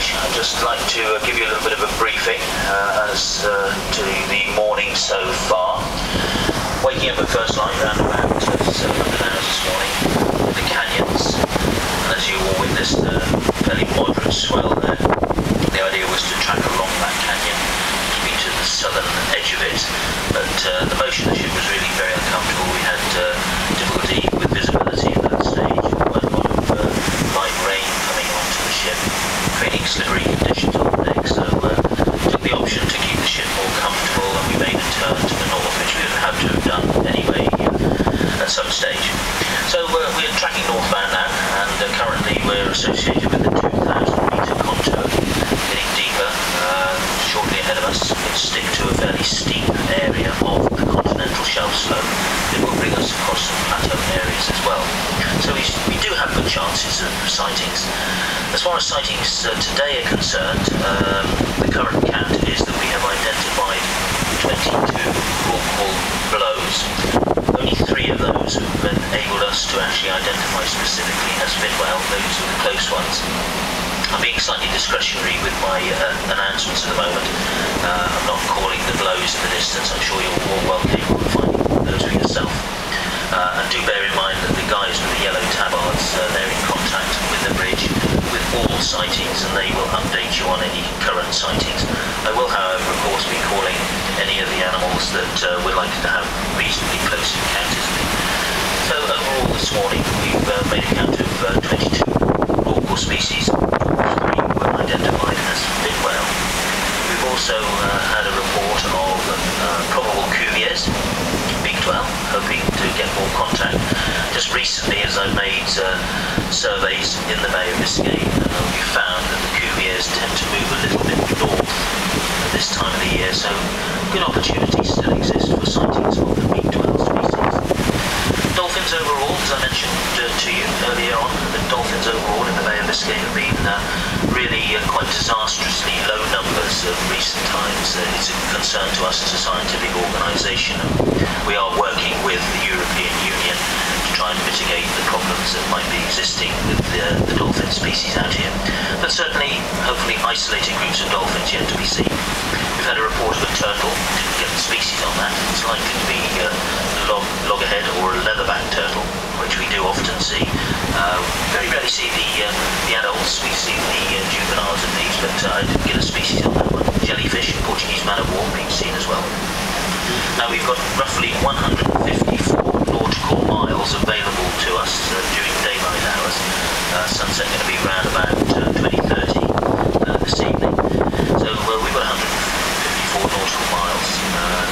stage, I'd just like to give you a little bit of a briefing as to the morning so far. Waking up at first light around about 700 hours this morning in the canyons, and as you all witnessed, a fairly moderate swell there. The idea was to track along that canyon to be to the southern edge of it, but the motion of the ship was really very uncomfortable. We had difficulty with visibility at that stage, quite a lot of light rain coming onto the ship, creating slippery conditions on the deck, so took the option to keep the ship more comfortable, and we made a turn to the north, which we would have to have done anyway at some stage. So we're tracking northbound now, and currently we're associated with the 2,000 metre contour, getting deeper shortly ahead of us. We'll stick to a fairly steep area of the continental shelf slope. It will bring us across some plateau areas as well. So we do have good chances of sightings. As far as sightings today are concerned, the current count is that we have identified 22 call blows. Only 3 of those have enabled us to actually identify specifically as Bidwell. Those are the close ones. I'm being slightly discretionary with my announcements at the moment. I'm not calling the blows in the distance. I'm sure you're all well capable of finding those for yourself. And do bear in mind that the guys with the yellow tabards, they're in contact with the bridge with all sightings, and they will update you on any current sightings. I will, however, of course, be calling any of the animals that we're likely to have reasonably close encounters with. So overall this morning we've made a count of 22 rorqual species, 3 were identified as Bidwell. We've also had a report of probable cuviers, big 12, hoping to get more contact. Just recently, as I've made surveys in the Bay of Biscay, we found that the cuviers tend to move a little bit north at this time of the year, so good opportunities still exist for sightings of the big 12 species. Dolphins overall, as I mentioned to you earlier on, the dolphins overall in the Bay of Biscay have been really quite disastrously low numbers of recent times. It's a concern to us as a scientific organisation. We are working with the European Union to try and mitigate the problems that might be existing with the dolphin species out here. But certainly, hopefully, isolated groups of dolphins yet to be seen. We've had a report of a turtle. Didn't get the species on that. It's likely to be a loggerhead or a leatherback turtle, which we do often see. Very rarely see the adults. We see the juveniles of these, but I didn't get a species on that one. Jellyfish, Portuguese man of war, being seen as well. Now we've got roughly 154 nautical miles available to us during daylight hours. Sunset going to be around about 20:30 this evening. So we've got 154 nautical miles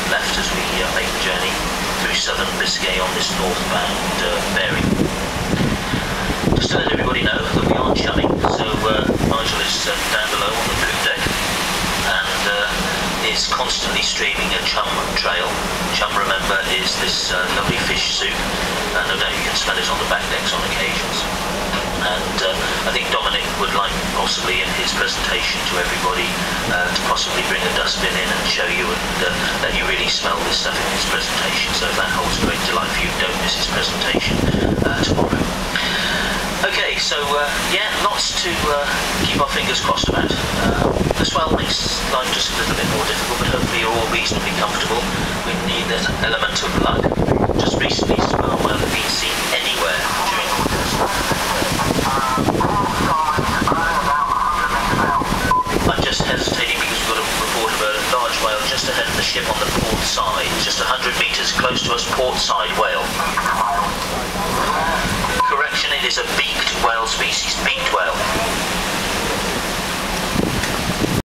left as we make the journey through southern Biscay on this northbound bearing. Just to let everybody know that we are chumming, so Nigel is down below on the poop deck and is constantly streaming a chum trail. Chum, remember, is this lovely fish soup, and no doubt you can smell it on the back decks on occasions. And I think Dominic would like possibly in his presentation to everybody to possibly bring a dustbin in and show you and let you really smell this stuff in his presentation. So if that holds great delight for you, don't miss his presentation tomorrow. Okay, so yeah, lots to keep our fingers crossed about. The swell makes life just a little bit more difficult, but hopefully you're all reasonably comfortable. We need that element of luck. Just recently, swell well have been